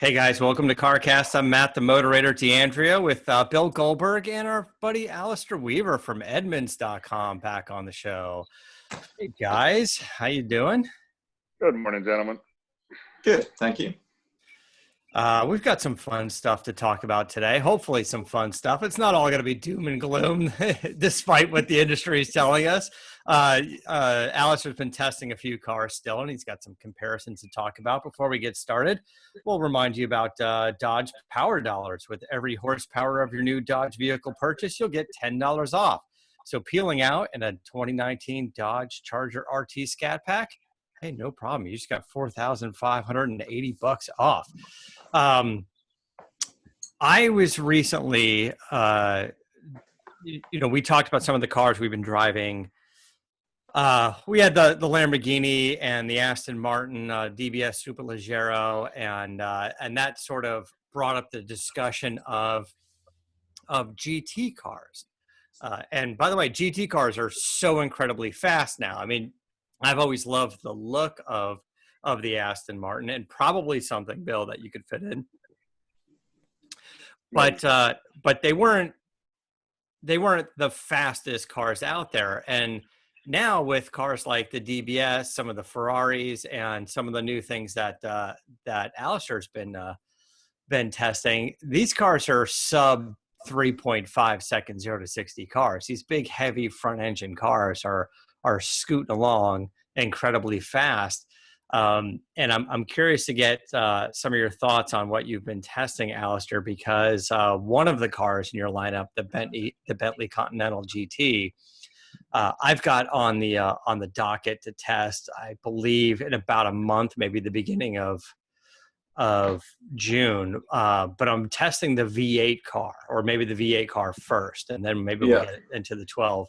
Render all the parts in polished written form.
Hey guys, welcome to CarCast. I'm Matt, the moderator, DeAndrea, with Bill Goldberg and our buddy Alistair Weaver from Edmunds.com back on the show. Hey guys, how you doing? Good morning, gentlemen. Good, thank you. We've got some fun stuff to talk about today. Hopefully some fun stuff. It's not all going to be doom and gloom, despite what the industry is telling us. Alistair's been testing a few cars still, and he's got some comparisons to talk about. Before we get started, we'll remind you about Dodge Power Dollars. With every horsepower of your new Dodge vehicle purchase, you'll get $10 off. So peeling out in a 2019 Dodge Charger RT Scat Pack, hey, no problem. You just got $4,580 off. I was recently, we talked about some of the cars we've been driving. We had the Lamborghini and the Aston Martin DBS Superleggero, and that sort of brought up the discussion of GT cars. And by the way, GT cars are so incredibly fast now. I mean, I've always loved the look of the Aston Martin, and probably something, Bill, that you could fit in. But they weren't the fastest cars out there. And now with cars like the DBS, some of the Ferraris, and some of the new things that Alistair's been testing, these cars are sub 3.5 seconds 0 to 60 cars. These big, heavy front engine cars are scooting along incredibly fast. And I'm curious to get some of your thoughts on what you've been testing, Alistair, because one of the cars in your lineup, the Bentley Continental GT, I've got on the docket to test, I believe, in about a month, maybe the beginning of June. But I'm testing the V8 car, or maybe the V8 car first, and then maybe we'll get into the 12.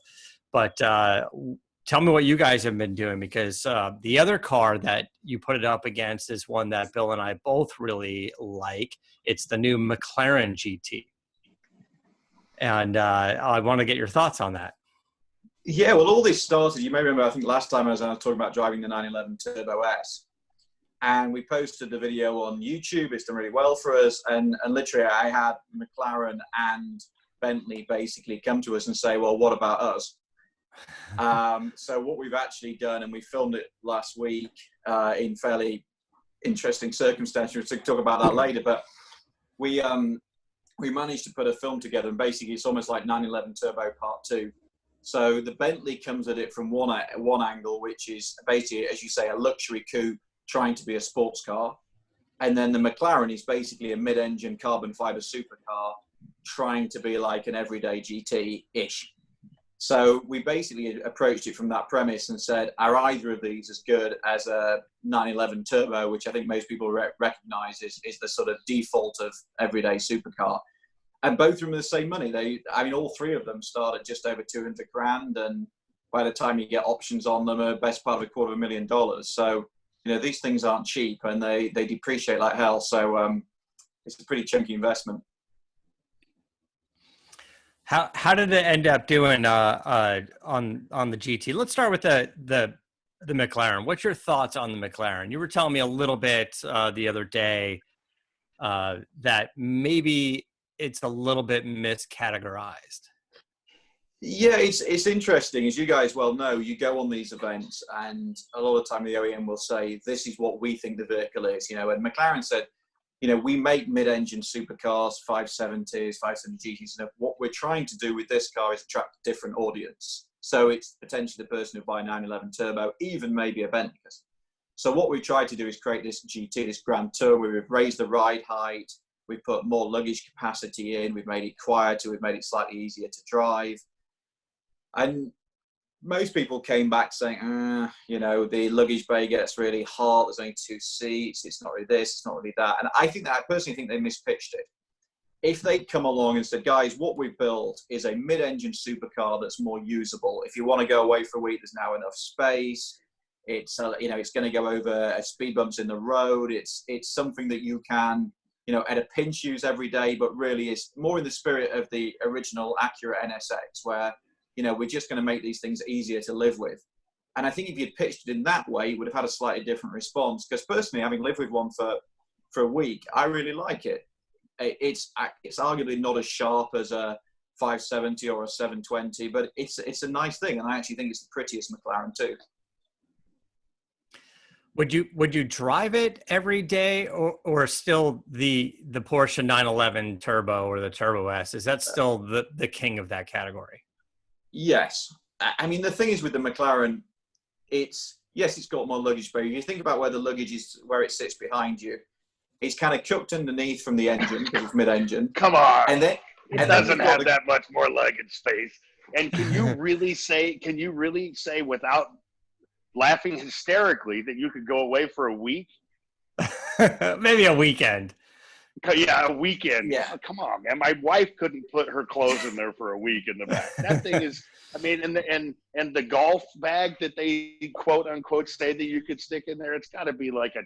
But tell me what you guys have been doing, because the other car that you put it up against is one that Bill and I both really like. It's the new McLaren GT. And I want to get your thoughts on that. Yeah, well, all this started, you may remember, I think last time I was talking about driving the 911 Turbo S. And we posted the video on YouTube. It's done really well for us. And literally, I had McLaren and Bentley basically come to us and say, well, what about us? So what we've actually done, and we filmed it last week in fairly interesting circumstances, we'll talk about that later, but we managed to put a film together, and basically it's almost like 911 Turbo Part 2. So the Bentley comes at it from one angle, which is basically, as you say, a luxury coupe trying to be a sports car. And then the McLaren is basically a mid-engine carbon fiber supercar trying to be like an everyday GT-ish. So we basically approached it from that premise and said, are either of these as good as a 911 Turbo, which I think most people recognize is the sort of default of everyday supercar. And both of them are the same money. All three of them start at just over 200 grand. And by the time you get options on them, are best part of $250,000. So, these things aren't cheap, and they depreciate like hell. So it's a pretty chunky investment. How did it end up doing on the GT? Let's start with the McLaren. What's your thoughts on the McLaren? You were telling me a little bit the other day that maybe it's a little bit miscategorized. Yeah, it's interesting. As you guys well know, you go on these events, and a lot of the time the OEM will say, this is what we think the vehicle is. And McLaren said, we make mid-engine supercars, 570s, 570 GTs. And what we're trying to do with this car is attract a different audience. So it's potentially the person who buy a 911 Turbo, even maybe a Bentley. So what we've tried to do is create this GT, this Grand Tour, where we've raised the ride height, we've put more luggage capacity in, we've made it quieter, we've made it slightly easier to drive. And most people came back saying, the luggage bay gets really hot, there's only 2 seats, it's not really this, it's not really that. And I personally think they mispitched it. If they'd come along and said, guys, what we've built is a mid-engine supercar that's more usable. If you want to go away for a week, there's now enough space. It's going to go over speed bumps in the road. It's something that you can, at a pinch use every day, but really is more in the spirit of the original Acura NSX, where we're just going to make these things easier to live with. And I think if you'd pitched it in that way, you would have had a slightly different response. Because personally, having lived with one for for a week, I really like it. It's arguably not as sharp as a 570 or a 720, but it's a nice thing, and I actually think it's the prettiest McLaren too. Would you drive it every day, or still the Porsche 911 Turbo or the Turbo S? Is that still the king of that category? Yes. I mean, the thing is with the McLaren, it's got more luggage, but if you think about where the luggage is, where it sits behind you, it's kind of cupped underneath from the engine because it's mid-engine. Come on. And then it doesn't have that much more luggage space. And can you really say without laughing hysterically that you could go away for a week? Maybe a weekend. Yeah, a weekend. Yeah. Oh, come on, man. My wife couldn't put her clothes in there for a week in the back. That thing is, I mean, and the golf bag that they quote unquote say that you could stick in there, it's got to be like a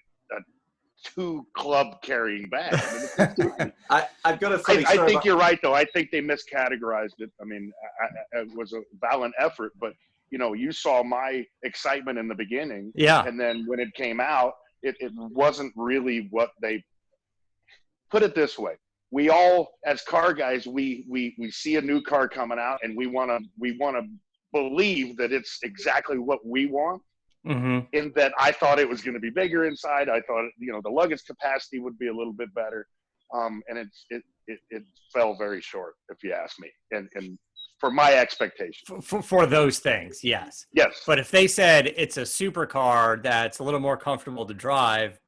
2 club carrying bag. I mean, I've got a funny story. I think you're right, though. I think they miscategorized it. I mean, it was a valiant effort, but you saw my excitement in the beginning. Yeah. And then when it came out, it wasn't really what they put it this way. We all, as car guys, we see a new car coming out, and we want to believe that it's exactly what we want. Mm-hmm. In that, I thought it was going to be bigger inside. I thought the luggage capacity would be a little bit better, and it fell very short, if you ask me. And for my expectations, for those things, yes. But if they said it's a supercar that's a little more comfortable to drive,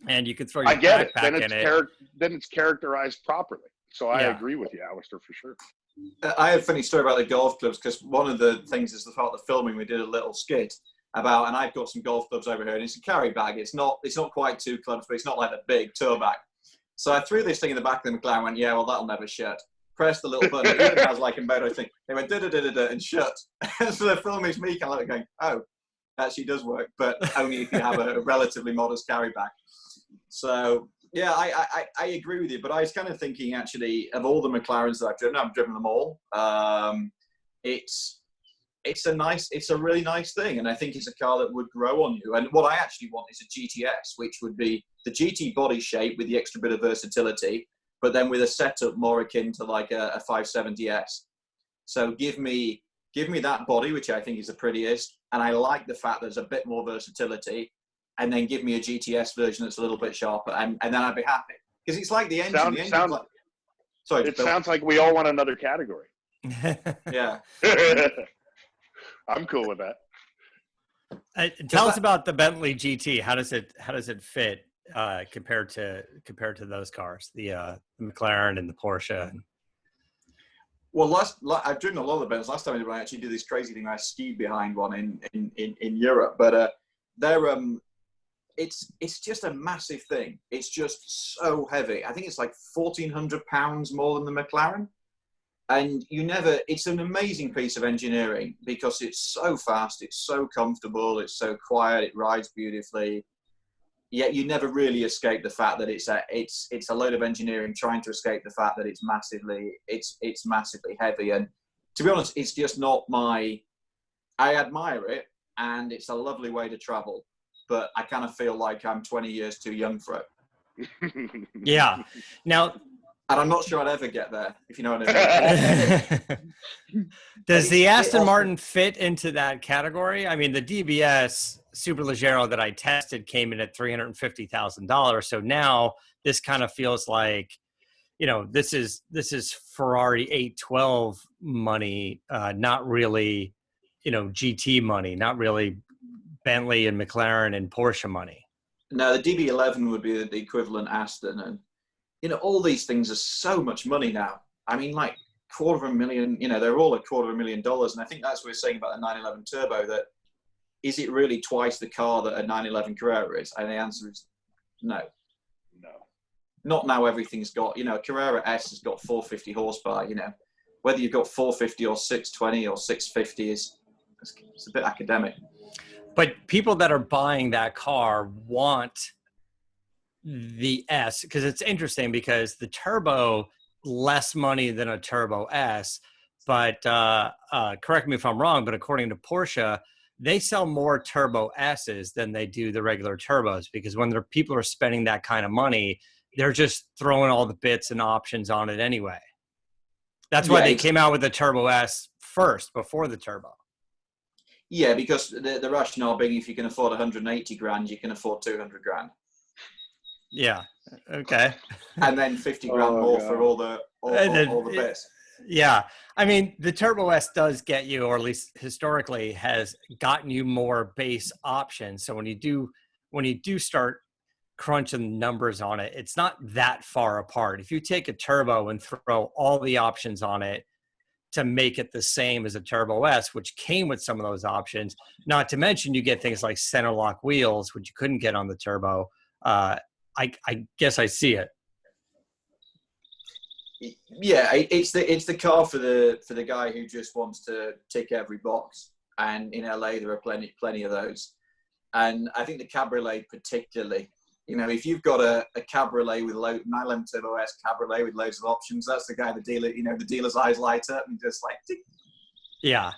and you could throw your backpack in it, then it's characterized properly. So I agree with you, Alistair, for sure. I have a funny story about the golf clubs, because one of the things is the part of the filming, we did a little skit about, and I've got some golf clubs over here, and it's a carry bag. It's not quite 2 clubs, but it's not like a big tour bag. So I threw this thing in the back of the McLaren and went, yeah, well, that'll never shut. Pressed the little button. It even has like a motor thing. It went da-da-da-da-da and shut. So the film is me kind of going, oh, actually does work, but only if you have a relatively modest carry bag. So yeah, I agree with you, but I was kind of thinking actually of all the McLarens that I've driven them all. It's a really nice thing, and I think it's a car that would grow on you. And what I actually want is a GTS, which would be the GT body shape with the extra bit of versatility, but then with a setup more akin to like a 570S. So give me that body, which I think is the prettiest, and I like the fact there's a bit more versatility, and then give me a GTS version that's a little bit sharper, and then I'd be happy. Because it's like the engine. It sounds like we all want another category. Yeah. I'm cool with that. Tell us about the Bentley GT. How does it fit compared to those cars, the McLaren and the Porsche? Well, I've driven a lot of the Bentleys. Last time I actually did this crazy thing. I skied behind one in Europe, but it's just a massive thing. It's just so heavy. I think it's like 1,400 pounds more than the McLaren. And it's an amazing piece of engineering because it's so fast, it's so comfortable, it's so quiet, it rides beautifully. Yet you never really escape the fact that it's a load of engineering trying to escape the fact that it's massively heavy. And to be honest, it's just not I admire it, and it's a lovely way to travel, but I kind of feel like I'm 20 years too young for it. Yeah. Now, and I'm not sure I'd ever get there, if you know what I mean. Does the Aston Martin fit into that category? I mean, the DBS Superleggero that I tested came in at $350,000. So now this kind of feels like, this is Ferrari 812 money, not really, GT money, not really Bentley and McLaren and Porsche money. No, the DB11 would be the equivalent Aston, and all these things are so much money now. I mean, like $250,000, they're all $250,000. And I think that's what we're saying about the 911 Turbo, that is it really twice the car that a 911 Carrera is? And the answer is no. No. Not now everything's got, Carrera S has got 450 horsepower, Whether you've got 450 or 620 or 650 it's a bit academic. But people that are buying that car want the S, because it's interesting because the Turbo, less money than a Turbo S, but correct me if I'm wrong, but according to Porsche, they sell more Turbo S's than they do the regular turbos, because when people are spending that kind of money, they're just throwing all the bits and options on it anyway. That's why they came out with the Turbo S first before the turbo. Yeah, because the rationale being, if you can afford 180 grand, you can afford 200 grand. Yeah. Okay. And then 50 grand more for all the bits. Yeah. I mean, the Turbo S does get you, or at least historically has gotten you more base options. So when you do start crunching numbers on it, it's not that far apart. If you take a turbo and throw all the options on it to make it the same as a Turbo S, which came with some of those options, not to mention you get things like center lock wheels, which you couldn't get on the turbo. I guess I see it. Yeah, it's the car for the guy who just wants to tick every box. And in LA, there are plenty of those. And I think the Cabriolet particularly, you know, if you've got a Cabriolet with 911 Turbo S Cabriolet with loads of options, that's the guy, the dealer's eyes light up and just like, tick. Yeah.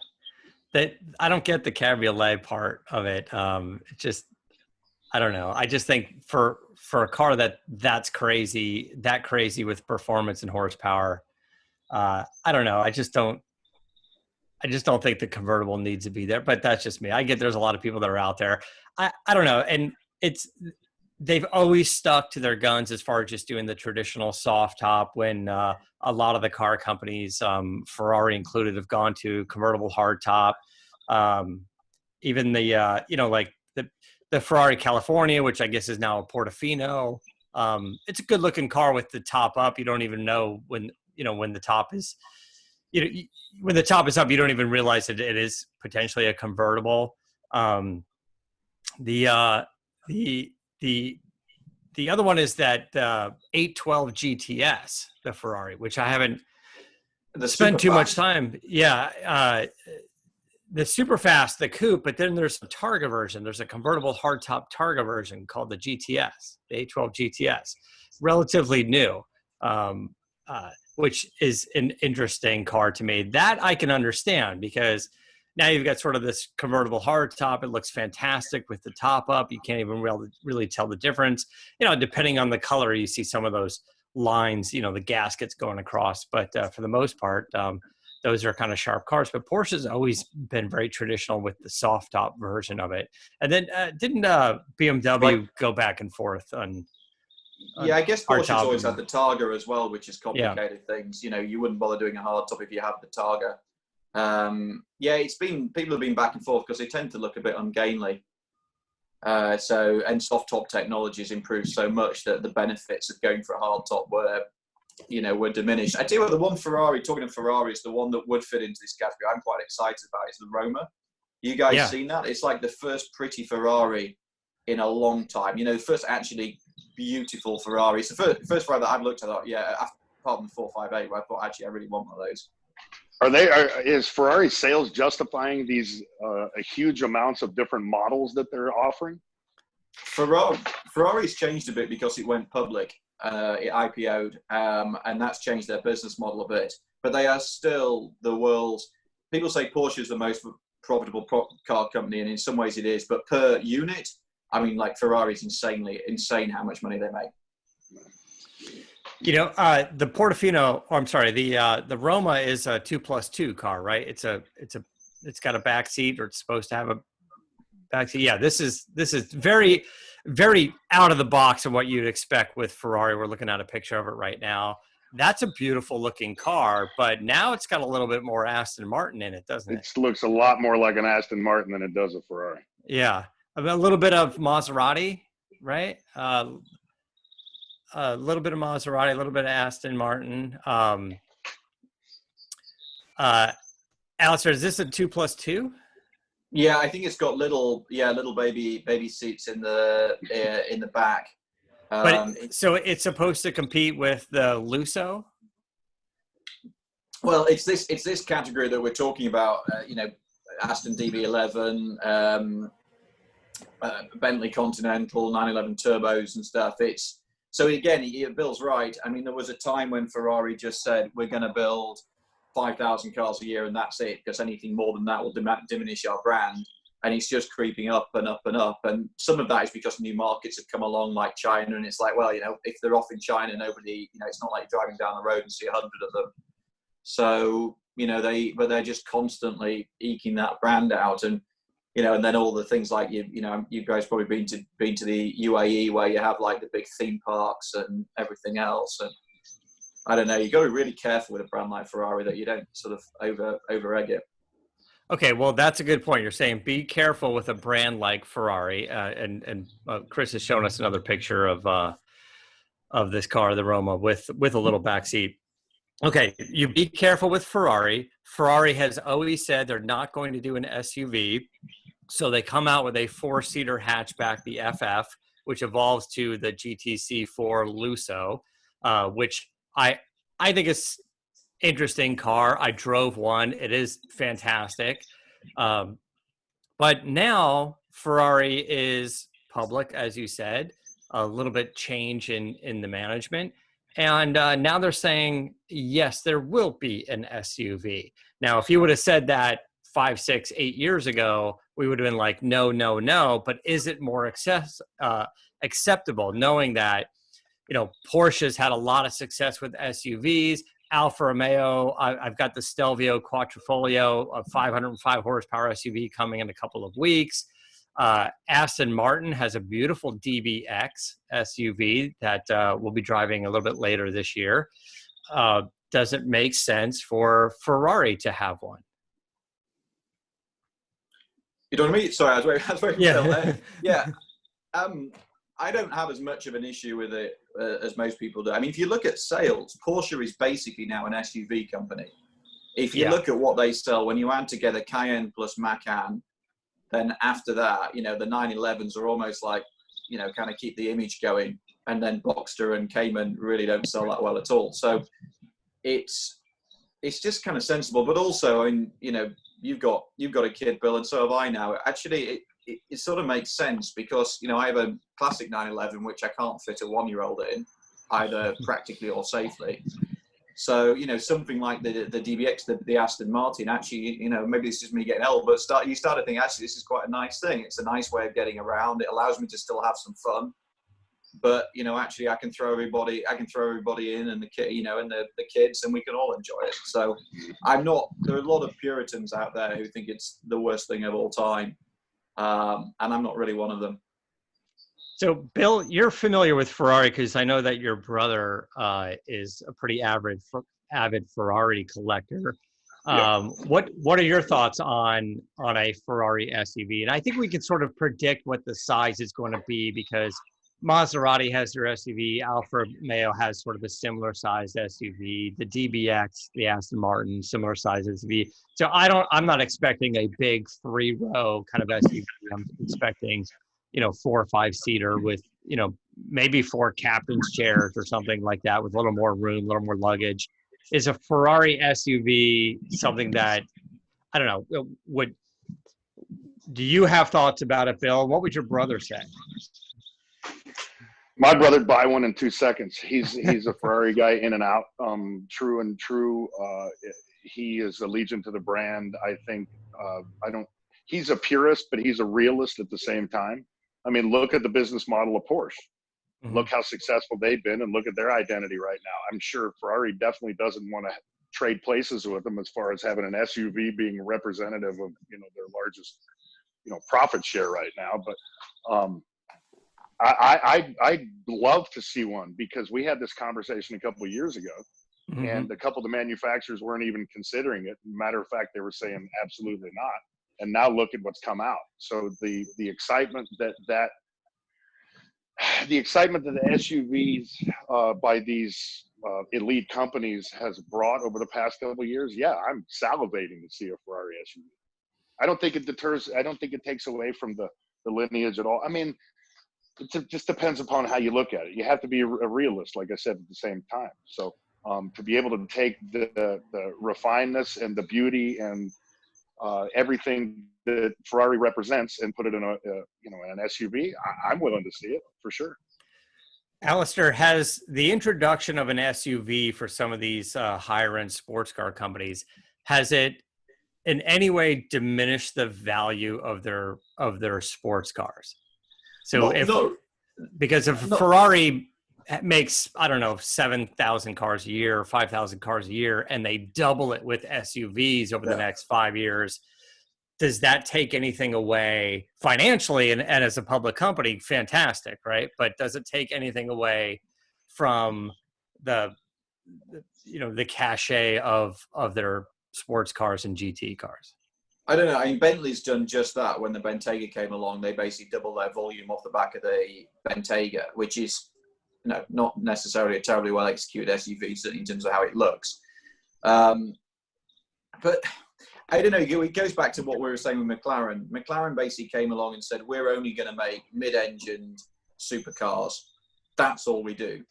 I don't get the Cabriolet part of it. It just, I don't know. I just think for a car that's crazy with performance and horsepower, I don't know. I just don't think the convertible needs to be there, but that's just me. I get there's a lot of people that are out there. I don't know. And they've always stuck to their guns as far as just doing the traditional soft top, when a lot of the car companies, Ferrari included, have gone to convertible hard top. Even the Ferrari California, which I guess is now a Portofino. It's a good looking car with the top up. You don't even know when the top is, when the top is up, you don't even realize that it is potentially a convertible. The other one is that 812 GTS, the Ferrari, which I haven't spent too much time. Yeah. The super fast, the coupe, but then there's a Targa version. There's a convertible hardtop Targa version called the GTS, the 812 GTS, relatively new, which is an interesting car to me. That I can understand, because now you've got sort of this convertible hardtop. It looks fantastic with the top up. You can't even really tell the difference. Depending on the color, you see some of those lines, the gaskets going across. But for the most part, those are kind of sharp cars. But Porsche's always been very traditional with the soft top version of it. And then didn't BMW go back and forth on? Yeah, I guess Porsche's always had the Targa as well, which is complicated things. You wouldn't bother doing a hard top if you have the Targa. People have been back and forth because they tend to look a bit ungainly. And soft top technology has improved so much that the benefits of going for a hard top were diminished. I tell you what, the one Ferrari, talking of Ferraris, the one that would fit into this category, I'm quite excited about, is the Roma. You guys seen that? It's like the first pretty Ferrari in a long time. The first actually beautiful Ferrari. It's the first Ferrari that I've looked at. Apart from the 458, where I thought, actually, I really want one of those. Is Ferrari sales justifying these huge amounts of different models that they're offering? Ferrari's changed a bit because it went public. It IPO'd, and that's changed their business model a bit. But they are still the world's. People say Porsche is the most profitable car company, and in some ways it is. But per unit, I mean, like Ferrari's insane how much money they make. The Portofino, the Roma is a 2+2 car, right? It's got a back seat, or it's supposed to have a back seat. Yeah, this is very, very out of the box of what you'd expect with Ferrari. We're looking at a picture of it right now. That's a beautiful looking car, but now it's got a little bit more Aston Martin in it, doesn't it? It looks a lot more like an Aston Martin than it does a Ferrari. Yeah, a little bit of Maserati, right? A little bit of Maserati, a little bit of Aston Martin. Alistair, is this a 2+2? Yeah, I think it's got little baby seats in the back. So it's supposed to compete with the Lusso? Well, it's this category that we're talking about. Aston DB11, Bentley Continental 911 turbos and stuff. So again, Bill's right. I mean, there was a time when Ferrari just said, we're going to build 5,000 cars a year and that's it, because anything more than that will diminish our brand. and it's just creeping up and up and up. And some of that is because new markets have come along, like China, and it's like, well, if they're off in China, nobody, it's not like driving down the road and see 100 of them. So, they're just constantly eking that brand out. And, and then all the things like, you guys probably been to the UAE, where you have like the big theme parks and everything else. And I don't know, you got to be really careful with a brand like Ferrari that you don't sort of over egg it. Okay, well, that's a good point. You're saying be careful with a brand like Ferrari, and Chris has shown us another picture of this car, the Roma, with a little back seat. Okay, you be careful with Ferrari. Ferrari has always said they're not going to do an SUV, so they come out with a 4-seater hatchback, the FF, which evolves to the GTC4 Lusso, which I think is interesting car. I drove one. It is fantastic. But now Ferrari is public, as you said, a little bit change in the management. And now they're saying, yes, there will be an SUV. Now, if you would have said that 5, 6, 8 years ago, we would have been like, no, no, no. But is it more acceptable knowing that, Porsche's had a lot of success with SUVs? Alfa Romeo, I've got the Stelvio Quattrofolio, a 505 horsepower SUV coming in a couple of weeks. Aston Martin has a beautiful DBX SUV that we'll be driving a little bit later this year. Does it make sense for Ferrari to have one? You know what I mean? Sorry, I was waiting Yeah. Yeah. I don't have as much of an issue with it as most people do. I mean, if you look at sales, Porsche is basically now an SUV company. If you look at what they sell, when you add together Cayenne plus Macan, then after that, the 911s are almost like, kind of keep the image going. And then Boxster and Cayman really don't sell that well at all. So it's just kind of sensible. But also, I mean, you've got a kid, Bill, and so have I now. Actually, it sort of makes sense because, I have a classic 911, which I can't fit a 1-year-old in, either practically or safely. So, something like the DBX, the Aston Martin, actually, maybe this is me getting old, but you start to think, actually, this is quite a nice thing. It's a nice way of getting around. It allows me to still have some fun. But, actually, I can throw everybody in, and the kid, and the kids, and we can all enjoy it. So there are a lot of Puritans out there who think it's the worst thing of all time. And I'm not really one of them. So, Bill, you're familiar with Ferrari because I know that your brother is a pretty avid Ferrari collector. What are your thoughts on a Ferrari SUV? And I think we can sort of predict what the size is going to be because Maserati has their SUV, Alfa Romeo has sort of a similar sized SUV, the DBX, the Aston Martin, similar size SUV. So I'm not expecting a big 3-row kind of SUV. I'm expecting, 4 or 5-seater with, maybe 4 captain's chairs or something like that with a little more room, a little more luggage. Is a Ferrari SUV something that, I don't know, do you have thoughts about it, Bill? What would your brother say? My brother'd buy one in 2 seconds. He's a Ferrari guy in and out, true and true. He is allegiant to the brand. I think he's a purist, but he's a realist at the same time. I mean, look at the business model of Porsche. Mm-hmm. Look how successful they've been and look at their identity right now. I'm sure Ferrari definitely doesn't want to trade places with them as far as having an SUV being representative of, their largest, profit share right now. But, I'd love to see one because we had this conversation a couple of years ago, mm-hmm. and a couple of the manufacturers weren't even considering it. Matter of fact, they were saying absolutely not. And now look at what's come out. So the excitement that the SUVs by these elite companies has brought over the past couple of years, I'm salivating to see a Ferrari SUV. I don't think it deters. I don't think it takes away from the lineage at all. I mean, it just depends upon how you look at it. You have to be a realist, like I said, at the same time. So to be able to take the refinedness and the beauty and everything that Ferrari represents and put it in an SUV, I'm willing to see it for sure. Alistair, has the introduction of an SUV for some of these higher end sports car companies, has it in any way diminish the value of their sports cars. So because if Ferrari makes, I don't know, 7,000 cars a year, 5,000 cars a year, and they double it with SUVs over the next 5 years, does that take anything away financially? And as a public company, fantastic, right? But does it take anything away from the cachet of their sports cars and GT cars? I don't know. I mean, Bentley's done just that. When the Bentayga came along, they basically doubled their volume off the back of the Bentayga, which is not necessarily a terribly well executed SUV, certainly in terms of how it looks. But I don't know. It goes back to what we were saying with McLaren. McLaren basically came along and said, we're only going to make mid-engined supercars. That's all we do.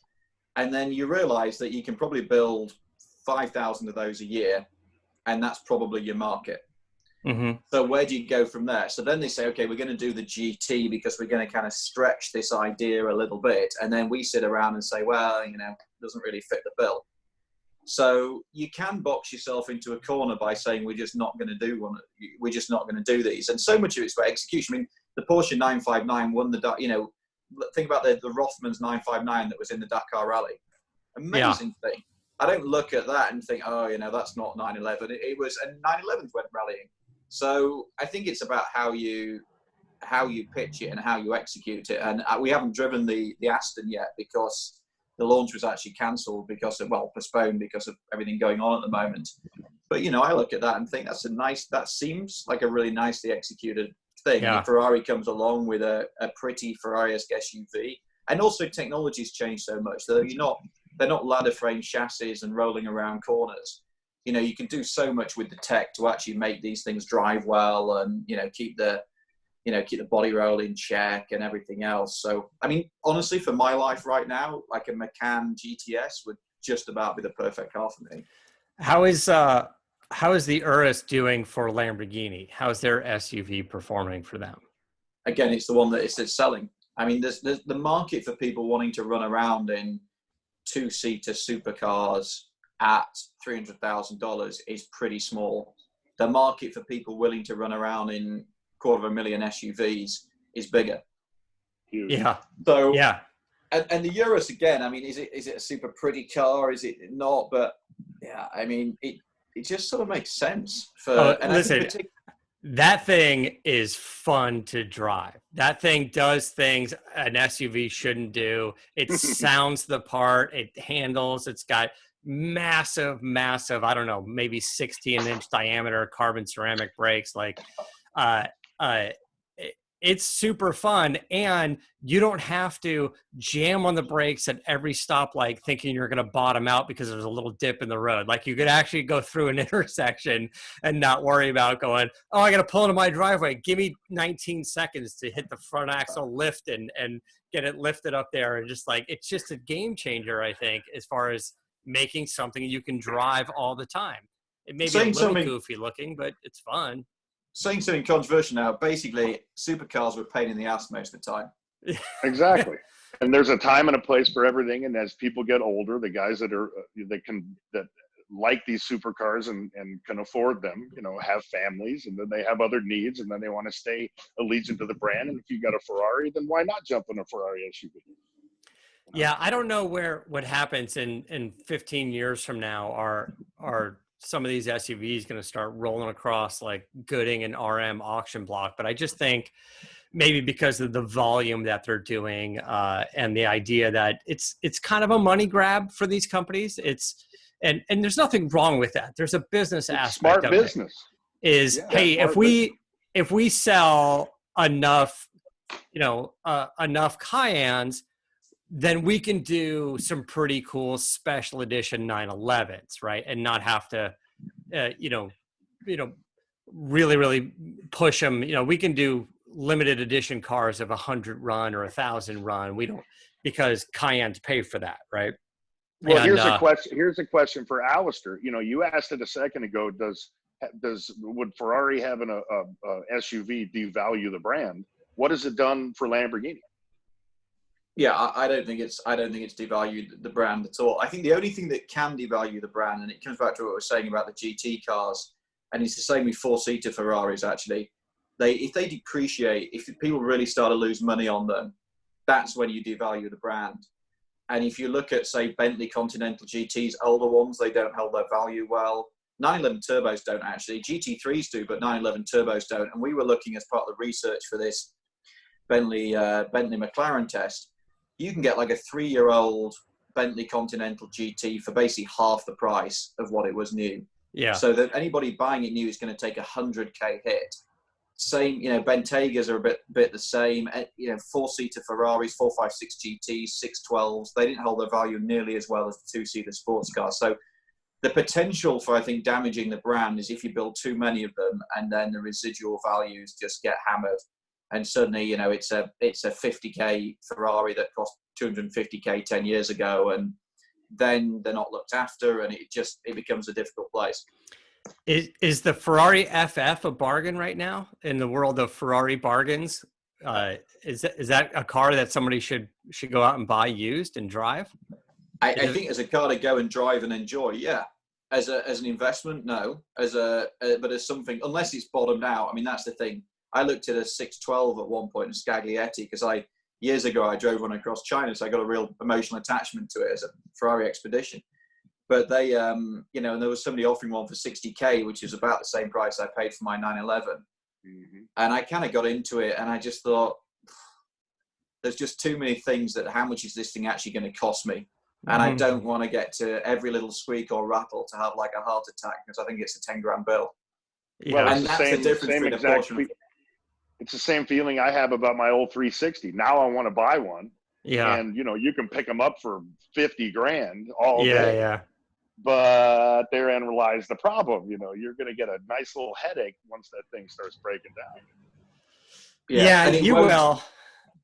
And then you realize that you can probably build 5,000 of those a year, and that's probably your market. Mm-hmm. So where do you go from there? So then they say, okay, we're going to do the GT because we're going to kind of stretch this idea a little bit. And then we sit around and say, well, it doesn't really fit the bill. So you can box yourself into a corner by saying, we're just not going to do one. We're just not going to do these. And so much of it's about execution. I mean, the Porsche 959 won the, think about the Rothmans 959 that was in the Dakar Rally. Amazing thing. I don't look at that and think, that's not 911. It was, and 911s went rallying. So I think it's about how you pitch it and how you execute it. And we haven't driven the Aston yet because the launch was actually cancelled postponed because of everything going on at the moment. But, I look at that and think that seems like a really nicely executed thing. Yeah. And Ferrari comes along with a pretty Ferrari-esque SUV. And also technology's changed so much that they're not ladder frame chassis and rolling around corners. You can do so much with the tech to actually make these things drive well and, keep the body roll in check and everything else. So, I mean, honestly, for my life right now, like a Macan GTS would just about be the perfect car for me. How is the Urus doing for Lamborghini? How's their SUV performing for them? Again, it's the one that it's selling. I mean, there's the market for people wanting to run around in two-seater supercars at $300,000 is pretty small. The market for people willing to run around in $250,000 SUVs is bigger. Huge. Yeah. So yeah. And the Urus again. I mean, is it a super pretty car? Is it not? But yeah, I mean, it just sort of makes sense for. Listen, that thing is fun to drive. That thing does things an SUV shouldn't do. It sounds the part. It handles. It's got massive, I don't know, maybe 16-inch diameter carbon ceramic brakes. It's super fun, and you don't have to jam on the brakes at every stoplight thinking you're going to bottom out because there's a little dip in the road. Like, you could actually go through an intersection and not worry about going, oh, I got to pull into my driveway. Give me 19 seconds to hit the front axle lift and get it lifted up there. And it's just a game changer, I think, as far as making something you can drive all the time. It may be a little goofy looking, but it's fun. Saying something controversial now, basically, supercars were a pain in the ass most of the time. Exactly. And there's a time and a place for everything. And as people get older, the guys that like these supercars and can afford them, have families, and then they have other needs, and then they want to stay allegiant to the brand. And if you got a Ferrari, then why not jump in a Ferrari SUV? Yeah, I don't know what happens in 15 years from now. Are some of these SUVs going to start rolling across like Gooding and RM auction block? But I just think maybe because of the volume that they're doing and the idea that it's kind of a money grab for these companies. And there's nothing wrong with that. There's a business aspect smart of business. Hey, if we sell enough, enough Cayennes, then we can do some pretty cool special edition 911s, right? And not have to, really, really push them. We can do limited edition cars of 100 run or 1,000 run. We don't, because Cayennes pay for that, right? Well, here's a question for Alistair. You asked it a second ago. Would Ferrari having a SUV devalue the brand? What has it done for Lamborghini? Yeah, I don't think it's devalued the brand at all. I think the only thing that can devalue the brand, and it comes back to what we were saying about the GT cars, and it's the same with four-seater Ferraris, actually. If they depreciate, if people really start to lose money on them, that's when you devalue the brand. And if you look at, say, Bentley Continental GTs, older ones, they don't hold their value well. 911 turbos don't actually. GT3s do, but 911 turbos don't. And we were looking as part of the research for this Bentley McLaren test. You can get like a 3-year-old Bentley Continental GT for basically half the price of what it was new. Yeah. So that anybody buying it new is going to take a 100K hit. Same, Bentegas are a bit the same. Four-seater Ferraris, 456 GTs, 612s, they didn't hold their value nearly as well as the two-seater sports cars. So the potential for, I think, damaging the brand is if you build too many of them, and then the residual values just get hammered. And suddenly, it's a 50K Ferrari that cost 250K 10 years ago, and then they're not looked after, and it becomes a difficult place. Is the Ferrari FF a bargain right now in the world of Ferrari bargains? Is that a car that somebody should go out and buy used and drive? I think as a car to go and drive and enjoy, yeah. As an investment, no. But as something, unless it's bottomed out. I mean, that's the thing. I looked at a 612 at one point in Scaglietti because years ago I drove one across China, so I got a real emotional attachment to it as a Ferrari expedition. But they, and there was somebody offering one for 60K, which is about the same price I paid for my 911. Mm-hmm. And I kind of got into it, and I just thought, there's just too many things that how much is this thing actually going to cost me? And I don't want to get to every little squeak or rattle to have like a heart attack because I think it's a 10 grand bill. Yeah. Well, and that's the difference between a Porsche. It's the same feeling I have about my old 360. Now I want to buy one. Yeah. And, you can pick them up for 50 grand all day. Yeah. But therein lies the problem. You're going to get a nice little headache once that thing starts breaking down. Yeah, you will.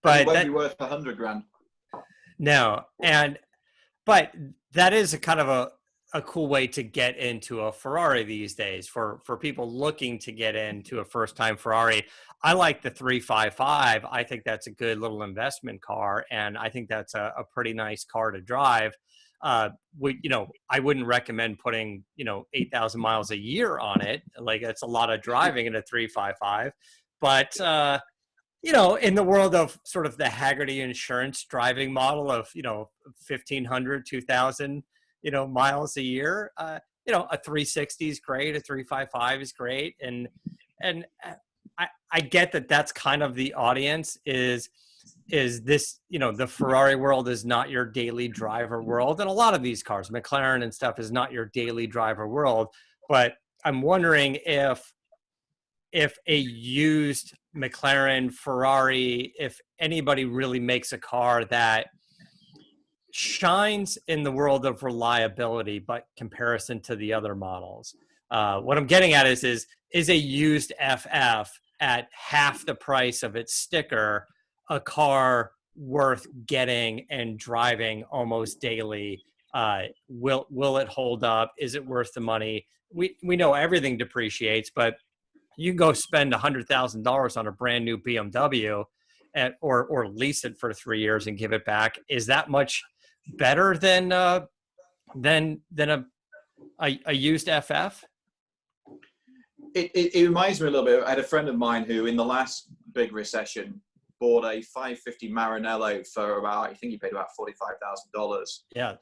But it won't be worth 100 grand. No. But that is a kind of a cool way to get into a Ferrari these days for people looking to get into a first-time Ferrari. I like the 355. I think that's a good little investment car, and I think that's a pretty nice car to drive. I wouldn't recommend putting 8,000 miles a year on it. Like, that's a lot of driving in a 355. But in the world of sort of the Haggerty Insurance driving model of 1,500, 2,000 miles a year, a 360 is great, a 355 is great, and I get that that's kind of the audience is this, the Ferrari world is not your daily driver world. And a lot of these cars, McLaren and stuff, is not your daily driver world. But I'm wondering if a used McLaren, Ferrari, if anybody really makes a car that shines in the world of reliability, but comparison to the other models. What I'm getting at is a used FF at half the price of its sticker a car worth getting and driving almost daily? Will it hold up? Is it worth the money? We know everything depreciates, but you can go spend $100,000 on a brand new BMW or lease it for 3 years and give it back. Is that much better than a used FF? It reminds me a little bit. I had a friend of mine who, in the last big recession, bought a 550 Maranello for about, I think he paid about $45,000. Yeah,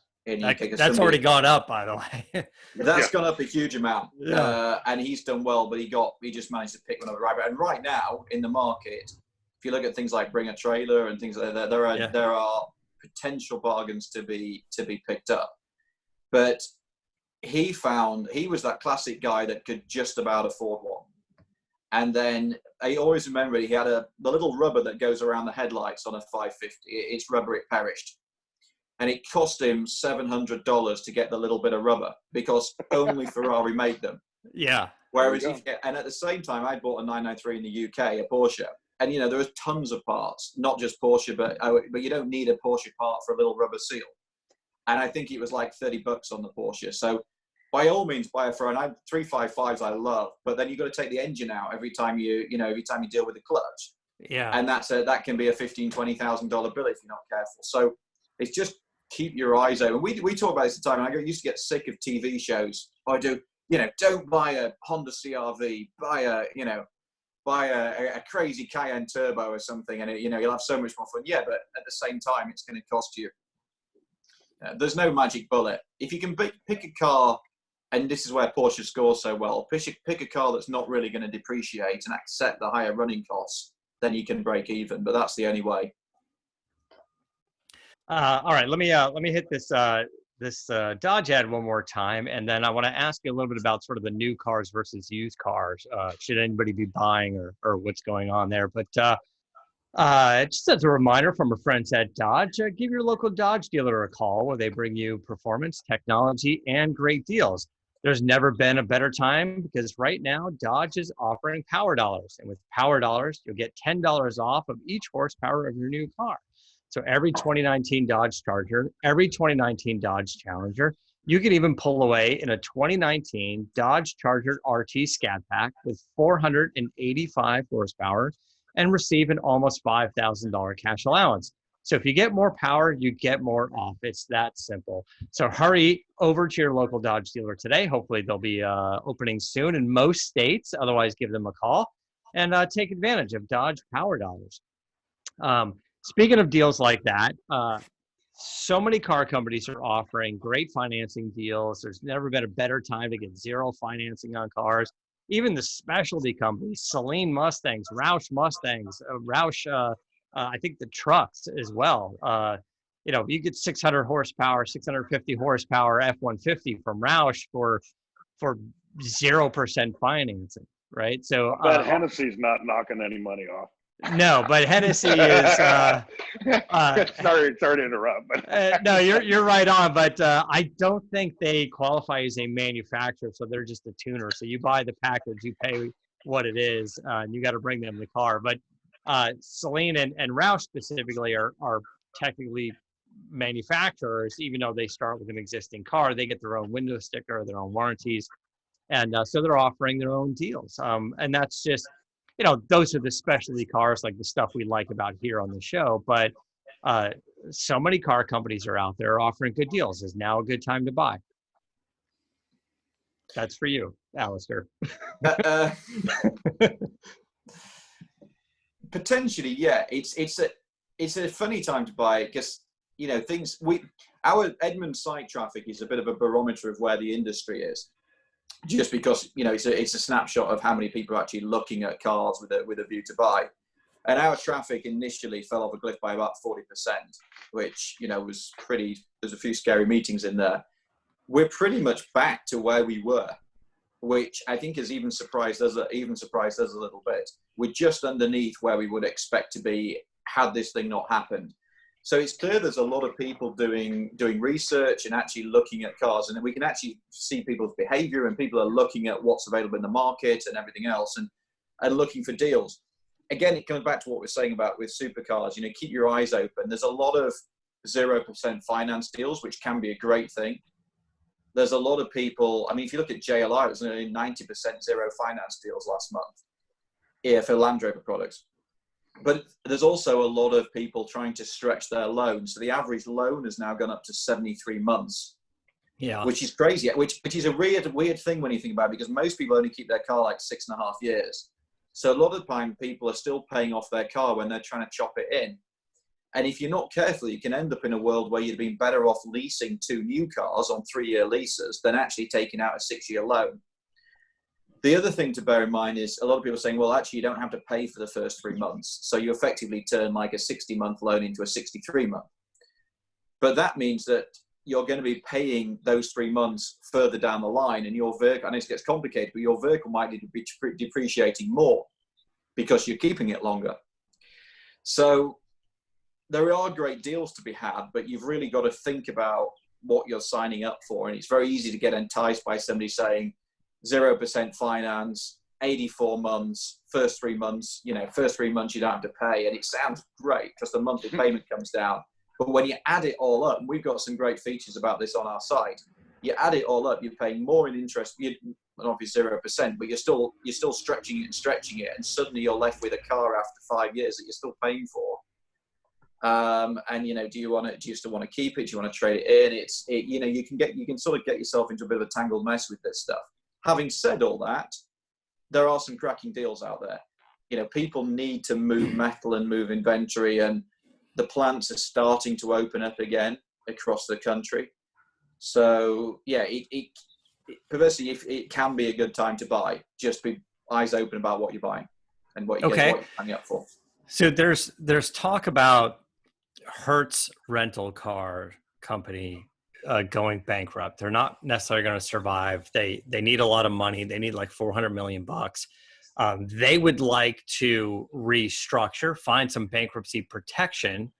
that's already gone up, by the way. That's gone up a huge amount. Yeah. And he's done well, but he just managed to pick one up right. And right now in the market, if you look at things like Bring a Trailer and things like that, there are potential bargains to be picked up. But he was that classic guy that could just about afford one. And then I always remember he had the little rubber that goes around the headlights on a 550. It's rubber, it perished. And it cost him $700 to get the little bit of rubber because only Ferrari made them. Yeah. Whereas, and at the same time, I bought a 993 in the UK, a Porsche. And, there was tons of parts, not just Porsche, but you don't need a Porsche part for a little rubber seal. And I think it was like $30 on the Porsche. So by all means, buy a Ferrari. 355s I love, but then you've got to take the engine out every time you deal with the clutch. Yeah. And that can be a $15,000, $20,000 bill if you're not careful. So it's just keep your eyes open. We talk about this at the time. I used to get sick of TV shows. don't buy a Honda CRV, buy a crazy Cayenne Turbo or something, and you'll have so much more fun. Yeah, but at the same time, it's going to cost you. There's no magic bullet. If you can pick a car, and this is where Porsche scores so well, pick a car that's not really going to depreciate and accept the higher running costs, then you can break even. But that's the only way. All right, let me hit this Dodge ad one more time, and then I want to ask you a little bit about sort of the new cars versus used cars. Should anybody be buying or what's going on there? But just as a reminder from our friends at Dodge, give your local Dodge dealer a call where they bring you performance, technology, and great deals. There's never been a better time because right now Dodge is offering Power Dollars, and with Power Dollars, you'll get $10 off of each horsepower of your new car. So every 2019 Dodge Charger, every 2019 Dodge Challenger, you can even pull away in a 2019 Dodge Charger RT Scat Pack with 485 horsepower and receive an almost $5,000 cash allowance. So if you get more power, you get more off. It's that simple. So hurry over to your local Dodge dealer today. Hopefully they'll be opening soon in most states. Otherwise, give them a call and take advantage of Dodge Power Dollars. Speaking of deals like that, so many car companies are offering great financing deals. There's never been a better time to get zero financing on cars. Even the specialty companies, Saleen Mustangs, Roush Mustangs, I think the trucks as well. You get 600 horsepower, 650 horsepower F-150 from Roush for 0% financing, right? So, but Hennessy's not knocking any money off. No, but Hennessy is. Sorry to interrupt. But no, you're right on. But I don't think they qualify as a manufacturer, so they're just a tuner. So you buy the package, you pay what it is, and you got to bring them the car. But Saleen and Roush specifically are technically manufacturers, even though they start with an existing car. They get their own window sticker, their own warranties, and so they're offering their own deals. And that's just. Those are the specialty cars, like the stuff we like about here on the show. But so many car companies are out there offering good deals. Is now a good time to buy? That's for you, Alistair. Potentially, yeah. It's a funny time to buy because our Edmund site traffic is a bit of a barometer of where the industry is. Just because it's a snapshot of how many people are actually looking at cars with a view to buy, and our traffic initially fell off a cliff by about 40%, which was pretty. There's a few scary meetings in there. We're pretty much back to where we were, which I think has even surprised us a little bit. We're just underneath where we would expect to be had this thing not happened. So it's clear there's a lot of people doing research and actually looking at cars, and we can actually see people's behavior, and people are looking at what's available in the market and everything else, and looking for deals. Again, it comes back to what we're saying about with supercars. Keep your eyes open. There's a lot of 0% finance deals, which can be a great thing. There's a lot of people. I mean, if you look at JLR, it was nearly 90% zero finance deals last month for Land Rover products. But there's also a lot of people trying to stretch their loan. So the average loan has now gone up to 73 months, which is crazy, which is a weird thing when you think about it, because most people only keep their car like 6.5 years. So a lot of the time people are still paying off their car when they're trying to chop it in. And if you're not careful, you can end up in a world where you'd been better off leasing 2 new cars on 3-year leases than actually taking out a 6-year loan. The other thing to bear in mind is a lot of people are saying, well, actually, you don't have to pay for the first 3 months. So you effectively turn like a 60-month loan into a 63-month. But that means that you're going to be paying those 3 months further down the line, and your vehicle, and it gets complicated, but your vehicle might be depreciating more because you're keeping it longer. So there are great deals to be had, but you've really got to think about what you're signing up for. And it's very easy to get enticed by somebody saying, 0% finance, 84 months, first 3 months, you don't have to pay. And it sounds great because the monthly payment comes down. But when you add it all up, and we've got some great features about this on our site, you add it all up, you're paying more in interest, obviously 0%, but you're still stretching it. And suddenly you're left with a car after 5 years that you're still paying for. Do you still want to keep it? Do you want to trade it in? You can sort of get yourself into a bit of a tangled mess with this stuff. Having said all that, there are some cracking deals out there. You know, people need to move metal and move inventory, and the plants are starting to open up again across the country. So yeah, perversely, it can be a good time to buy. Just be eyes open about what you're buying and what you're signing up for. So there's talk about Hertz rental car company going bankrupt. They're not necessarily going to survive. They need a lot of money. They need like $400 million bucks. They would like to restructure, find some bankruptcy protection,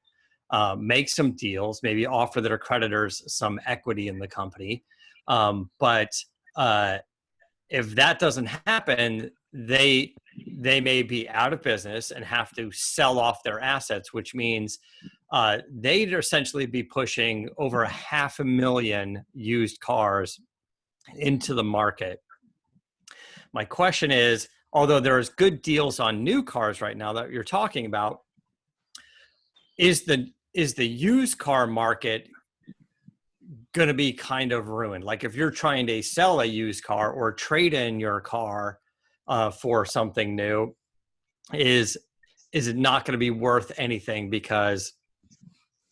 make some deals, maybe offer their creditors some equity in the company. But if that doesn't happen, they may be out of business and have to sell off their assets, which means they'd essentially be pushing over 500,000 used cars into the market. My question is, although there's good deals on new cars right now that you're talking about, is the used car market going to be kind of ruined? Like if you're trying to sell a used car or trade in your car for something new, is it not going to be worth anything because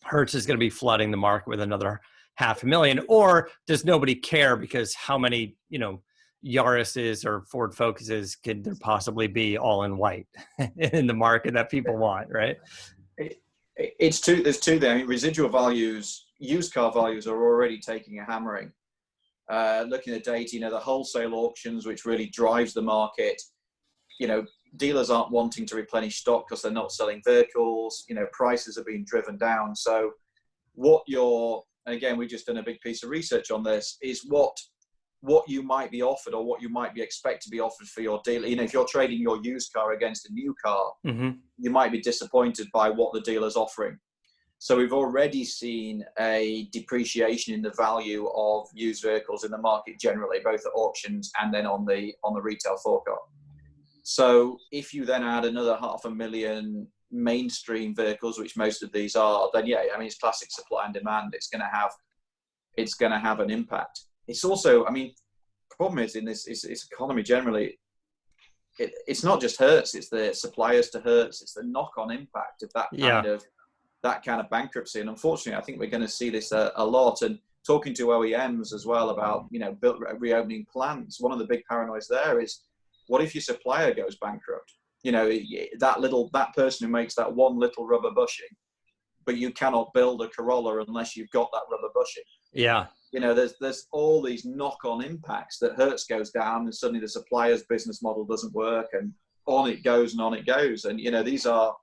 Hertz is going to be flooding the market with another 500,000? Or does nobody care because how many, Yaris's or Ford Focuses could there possibly be all in white in the market that people want, right? There's two there. I mean, residual values, used car values are already taking a hammering. Looking at data, the wholesale auctions, which really drives the market, dealers aren't wanting to replenish stock because they're not selling vehicles, prices are being driven down. So and again, we've just done a big piece of research on this, is what you might be offered or what you might be expect to be offered for your dealer. If you're trading your used car against a new car, you might be disappointed by what the dealer's offering. So we've already seen a depreciation in the value of used vehicles in the market generally, both at auctions and then on the retail forecourt. So if you then add another 500,000 mainstream vehicles, which most of these are, then it's classic supply and demand. It's going to have an impact. It's also, the problem is in this economy generally, it's not just Hertz, it's the suppliers to Hertz, it's the knock-on impact of that kind of bankruptcy. And unfortunately, I think we're going to see this a lot. And talking to OEMs as well about, reopening plants, one of the big paranoias there is, what if your supplier goes bankrupt? That person who makes that one little rubber bushing, but you cannot build a Carolla unless you've got that rubber bushing. Yeah. There's all these knock-on impacts that Hertz goes down and suddenly the supplier's business model doesn't work, and on it goes and on it goes. And, these are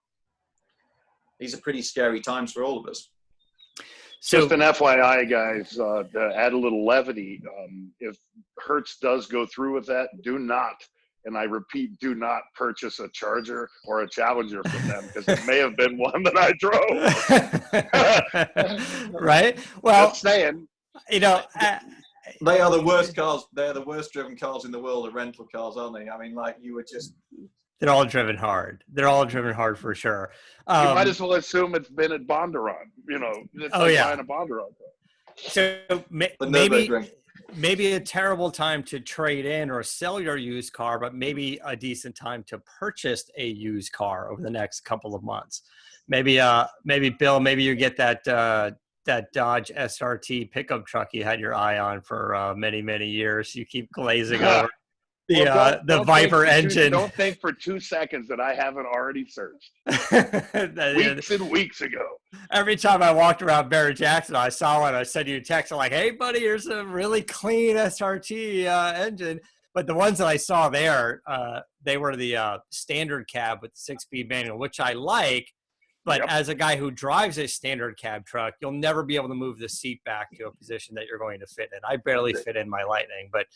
pretty scary times for all of us. So, just an FYI, guys, to add a little levity, if Hertz does go through with that, do not, and I repeat, do not purchase a Charger or a Challenger from them, because it may have been one that I drove. Right? Well, just saying. They are the worst cars. They're the worst driven cars in the world, the rental cars, aren't they? They're all driven hard. They're all driven hard for sure. You might as well assume it's been at Bondurant. It's buying a Bondurant car. So maybe a terrible time to trade in or sell your used car, but maybe a decent time to purchase a used car over the next couple of months. Maybe Bill, maybe you get that Dodge SRT pickup truck you had your eye on for many, many years. You keep glazing over the Viper engine. Don't think for 2 seconds that I haven't already searched. Weeks and weeks ago. Every time I walked around Barrett Jackson, I saw one. I sent you a text. I'm like, hey, buddy, here's a really clean SRT engine. But the ones that I saw there, they were the standard cab with the 6-speed manual, which I like. But as a guy who drives a standard cab truck, you'll never be able to move the seat back to a position that you're going to fit in. I barely fit in my Lightning, but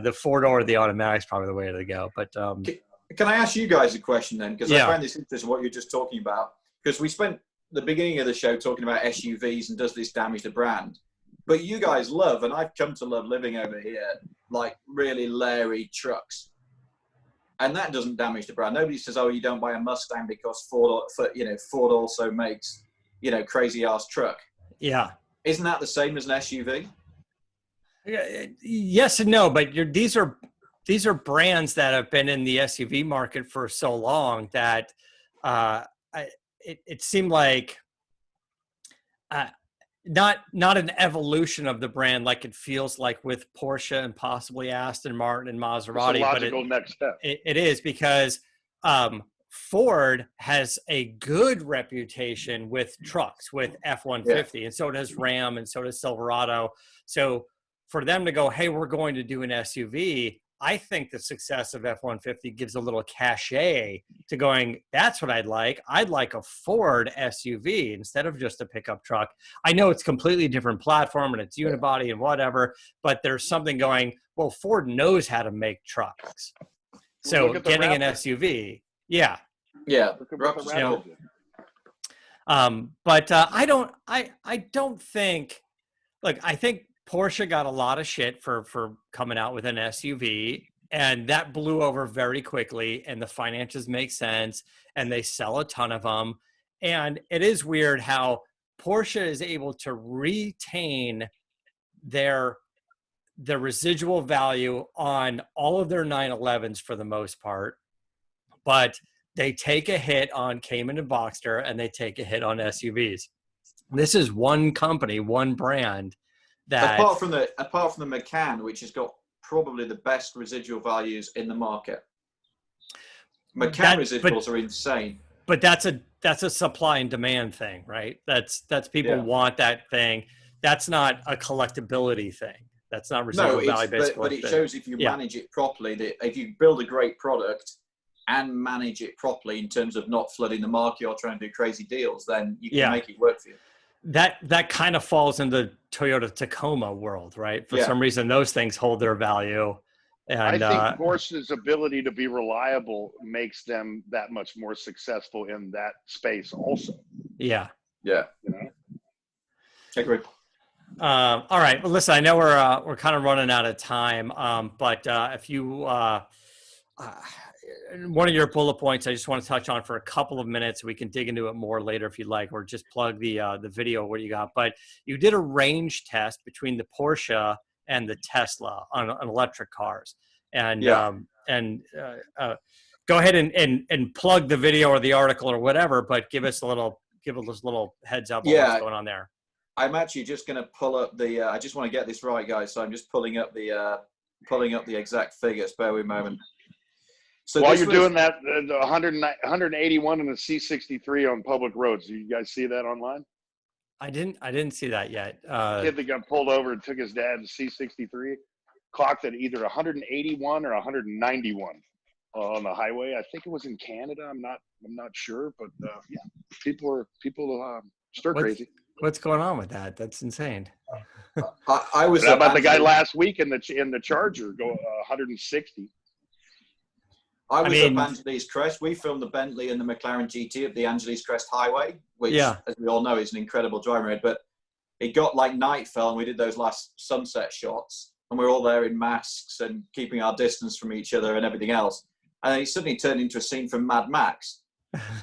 the 4-door, the automatic is probably the way to go. But can I ask you guys a question then? Because I find this interesting, what you're just talking about. Because we spent the beginning of the show talking about SUVs and does this damage the brand. But you guys love, and I've come to love living over here, like really leery trucks. And that doesn't damage the brand. Nobody says, "Oh, you don't buy a Mustang because Ford also makes, crazy ass truck." Yeah. Isn't that the same as an SUV? Yes and no, but these are brands that have been in the SUV market for so long that it seemed like not an evolution of the brand like it feels like with Porsche and possibly Aston Martin and It's a Maserati. logical next step. It is because Ford has a good reputation with trucks, with F-150, and so does Ram, and so does Silverado. So for them to go, hey, we're going to do an SUV, I think the success of F-150 gives a little cachet to going, that's what I'd like. I'd like a Ford SUV instead of just a pickup truck. I know it's completely different platform and it's unibody and whatever, but there's something going, well, Ford knows how to make trucks. So getting an SUV, yeah. But I don't think, look, I think Porsche got a lot of shit for coming out with an SUV, and that blew over very quickly, and the finances make sense, and they sell a ton of them. And it is weird how Porsche is able to retain their residual value on all of their 911s for the most part, but they take a hit on Cayman and Boxster, and they take a hit on SUVs. This is one company, one brand that, apart from the McCann, which has got probably the best residual values in the market. McCann residuals are insane. But that's a supply and demand thing, right? That's people want that thing. That's not a collectability thing. That's not residual value based. But it shows if you manage it properly, that if you build a great product and manage it properly in terms of not flooding the market or trying to do crazy deals, then you can make it work for you. That kind of falls in the Toyota Tacoma world, right? For some reason, those things hold their value. And I think Porsche's ability to be reliable makes them that much more successful in that space also. Yeah. You know? Agree. All right. Well, listen, I know we're kind of running out of time, but if you one of your bullet points, I just want to touch on for a couple of minutes. We can dig into it more later if you'd like, or just plug the video what you got. But you did a range test between the Porsche and the Tesla on electric cars, and go ahead and plug the video or the article or whatever, but give us a little heads up on what's going on there. I'm actually just going to pull up the. I just want to get this right, guys. So I'm just pulling up the exact figures. Bear with me a moment. So while you're doing that, the 181 and the C63 on public roads. Do you guys see that online? I didn't see that yet. Kid that got pulled over and took his dad's C63, clocked at either 181 or 191 on the highway. I think it was in Canada. I'm not sure, but people stir crazy. What's going on with that? That's insane. I was how about the guy last week in the Charger go 160. I was up Angeles Crest. We filmed the Bentley and the McLaren GT at the Angeles Crest Highway, which, as we all know, is an incredible driving road. But it got like night fell, and we did those last sunset shots, and we were all there in masks and keeping our distance from each other and everything else. And then it suddenly turned into a scene from Mad Max,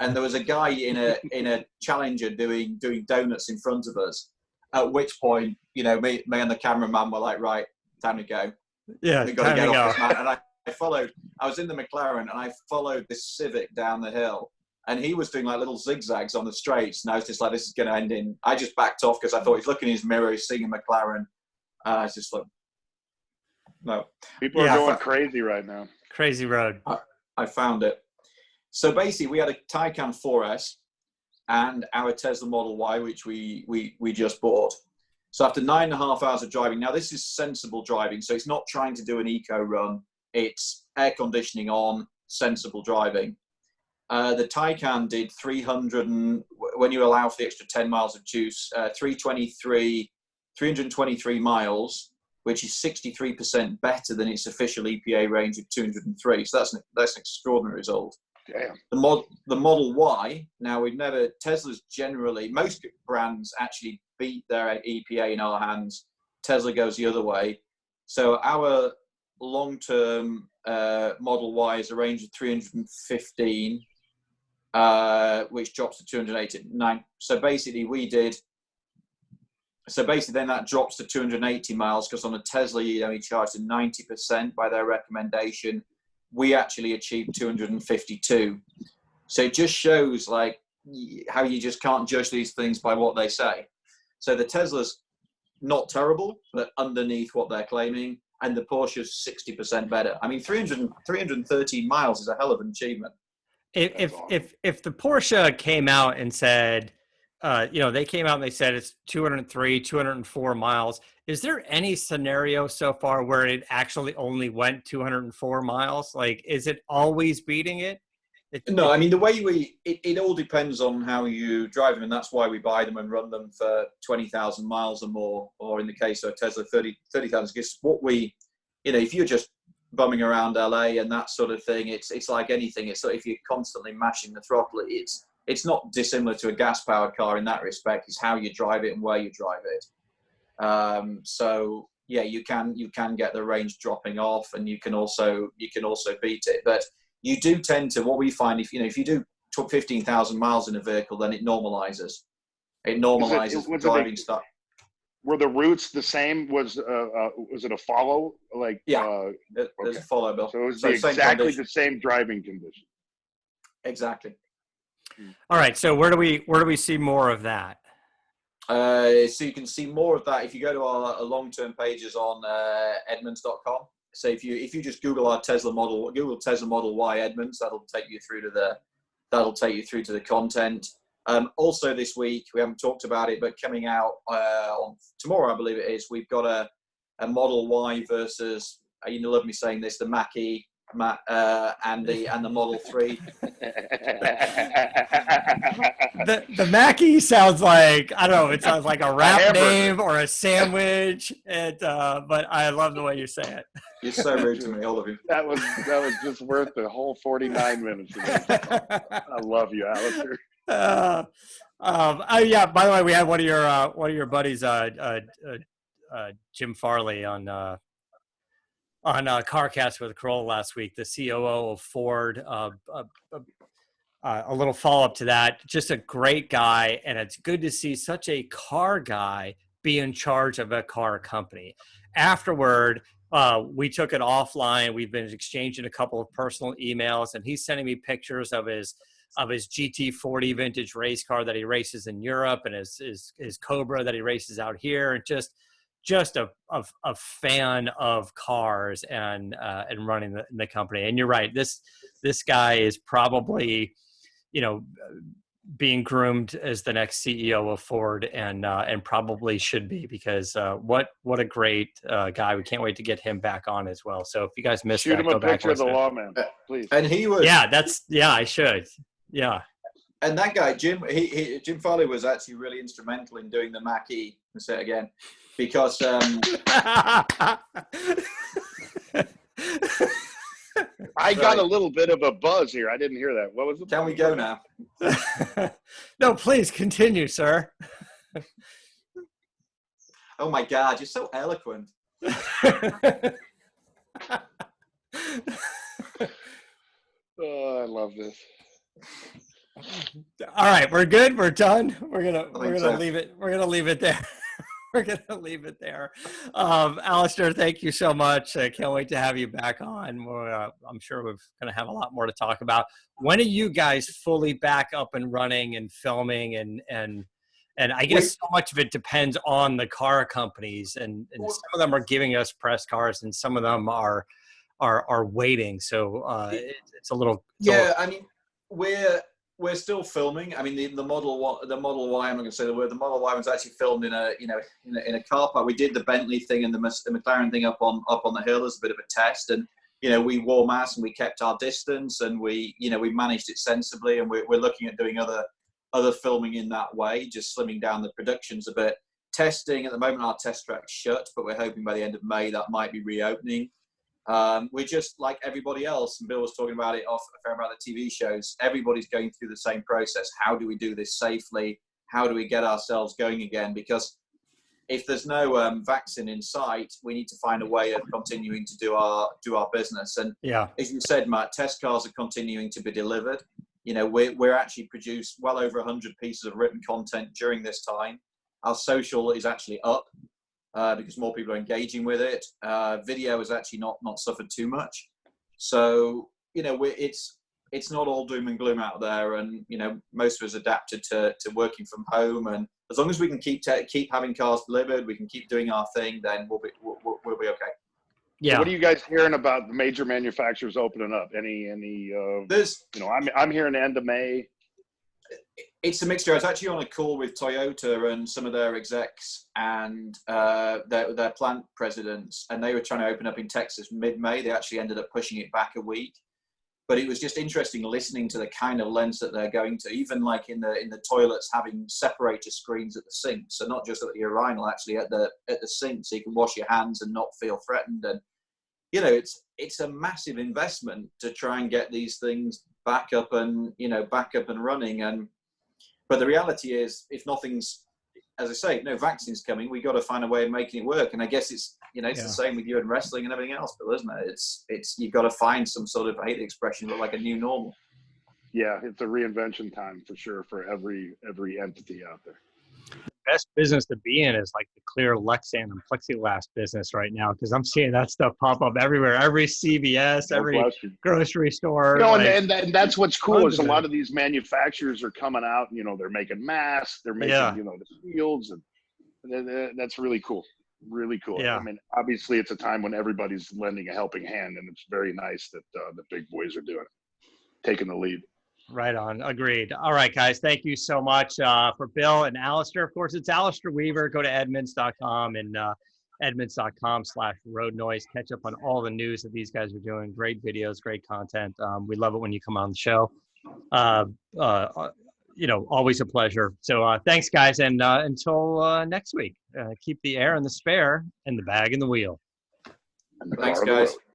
and there was a guy in a Challenger doing donuts in front of us. At which point, me and the cameraman were like, right, time to go. Yeah, we got to get off this man. And I was in the McLaren and I followed this Civic down the hill, and he was doing like little zigzags on the straights, and I was just like, this is going to end in. I just backed off because I thought he's looking in his mirror, he's seeing a McLaren. I was just like, no. People are going crazy right now. Crazy road. I found it. So basically, we had a Taycan 4S and our Tesla Model Y, which we just bought. So after 9.5 hours of driving, now this is sensible driving, so it's not trying to do an eco run. It's air conditioning on, sensible driving. The Taycan did 300, when you allow for the extra 10 miles of juice, 323 miles, which is 63% better than its official EPA range of 203. So that's an extraordinary result. Damn. The Model Y, now Tesla's generally, most brands actually beat their EPA in our hands. Tesla goes the other way. So our long-term Model Y is a range of 315, which drops to 289. So basically we did So basically then that drops to 280 miles, because on a Tesla, you only charge to 90% by their recommendation. We actually achieved 252. So it just shows like how you just can't judge these things by what they say. So the Tesla's not terrible, but underneath what they're claiming, and the Porsche's 60% better. I mean, 313 miles is a hell of an achievement. If the Porsche came out and said, they came out and they said it's 203, 204 miles. Is there any scenario so far where it actually only went 204 miles? Like, is it always beating it? No, I mean, the way it all depends on how you drive them, and that's why we buy them and run them for 20,000 miles or more, or in the case of Tesla, 30,000. Because what we, if you're just bumming around LA and that sort of thing, it's like anything. It's like if you're constantly mashing the throttle, it's not dissimilar to a gas-powered car in that respect. It's how you drive it and where you drive it. So yeah, you can get the range dropping off, and you can also beat it. But you do tend to, what we find, if you do 15,000 miles in a vehicle, then it normalizes. It normalizes the driving stuff. Were the routes the same? Was it a follow? Like there's a follow, Bill. So it was exactly the same driving condition. Exactly. All right. So where do we see more of that? So you can see more of that if you go to our long-term pages on Edmunds.com. So if you just Google Tesla Model Y Edmunds, that'll take you through to the content. Also this week, we haven't talked about it, but coming out on tomorrow, I believe it is, we've got a Model Y versus, you love me saying this, the Mackie, and the Model 3. The Mackie sounds like, I don't know, it sounds like a rap name or a sandwich. But I love the way you say it. You're so rude to me, all of you. That was just worth the whole 49 minutes of this. I love you, Alistair. Yeah. By the way, we had one of your buddies, Jim Farley, on CarCast with Carolla last week, the COO of Ford. A little follow-up to that. Just a great guy, and it's good to see such a car guy be in charge of a car company. Afterward, we took it offline. We've been exchanging a couple of personal emails, and he's sending me pictures of his GT40 vintage race car that he races in Europe, and his Cobra that he races out here, and just a fan of cars and running the company. And you're right, this guy is probably, being groomed as the next CEO of Ford, and probably should be, because what a great guy. We can't wait to get him back on as well. So if you guys missed Shoot that, him a picture of the lawman, please. And he was I should. Yeah. And that guy, Jim, Jim Farley was actually really instrumental in doing the Mackie. I'll say it again, because I got a little bit of a buzz here. I didn't hear that. What was it? Can we go now? No, please continue, sir. Oh my God, you're so eloquent. Oh, I love this. All right, we're good. We're done. We're gonna leave it. We're gonna leave it there. We're gonna leave it there. Alistair, thank you so much. I can't wait to have you back on. I'm sure we're gonna have a lot more to talk about. When are you guys fully back up and running and filming? And I guess so much of it depends on the car companies, and some of them are giving us press cars, and some of them are waiting. So it's a little. I mean, we're still filming. I mean, the Model Y. I'm not going to say the word. The Model Y was actually filmed in a car park. We did the Bentley thing and the McLaren thing up on the hill as a bit of a test, and we wore masks and we kept our distance, and we managed it sensibly, and we're looking at doing other filming in that way, just slimming down the productions a bit. Testing at the moment, our test track's shut, but we're hoping by the end of May that might be reopening. We're just like everybody else, and Bill was talking about it a fair about the TV shows. Everybody's going through the same process. How do we do this safely? How do we get ourselves going again? Because if there's no vaccine in sight, we need to find a way of continuing to do our business. And as you said, Matt, test cars are continuing to be delivered. We're actually produced well over 100 pieces of written content during this time. Our social is actually up because more people are engaging with it. Video has actually not suffered too much. So, you know, it's not all doom and gloom out there, and you know, most of us adapted to working from home, and as long as we can keep having cars delivered, we can keep doing our thing, then we'll be okay. Yeah. So what are you guys hearing about the major manufacturers opening up? There's, you know, I'm hearing end of May. It's a mixture. I was actually on a call with Toyota and some of their execs and their plant presidents, and they were trying to open up in Texas mid-May. They actually ended up pushing it back a week. But it was just interesting listening to the kind of lengths that they're going to, even like in the toilets, having separator screens at the sink. So not just at the urinal, actually at the sink, so you can wash your hands and not feel threatened. And you know, it's a massive investment to try and get these things back up and running. But the reality is, if nothing's, as I say, no vaccine's coming, we got to find a way of making it work. And I guess it's, you know, it's the same with you and wrestling and everything else, Bill, isn't it? It's you've got to find some sort of, I hate the expression, but like a new normal. Yeah, it's a reinvention time for sure for every entity out there. Best business to be in is like the clear Lexan and plexiglass business right now, because I'm seeing that stuff pop up everywhere. Every CVS, every grocery store. You know, and that's what's cool is a lot of these manufacturers are coming out. You know, they're making masks, they're making you know, the shields, and that's really cool. Really cool. Yeah. I mean, obviously, it's a time when everybody's lending a helping hand, and it's very nice that the big boys are doing it, taking the lead. Right on. Agreed. All right, guys. Thank you so much for Bill and Alistair. Of course, it's Alistair Weaver. Go to Edmunds.com and Edmunds.com/road noise. Catch up on all the news that these guys are doing. Great videos, great content. We love it when you come on the show. You know, always a pleasure. So thanks, guys. And until next week, keep the air in the spare and the bag in the wheel. Thanks, guys.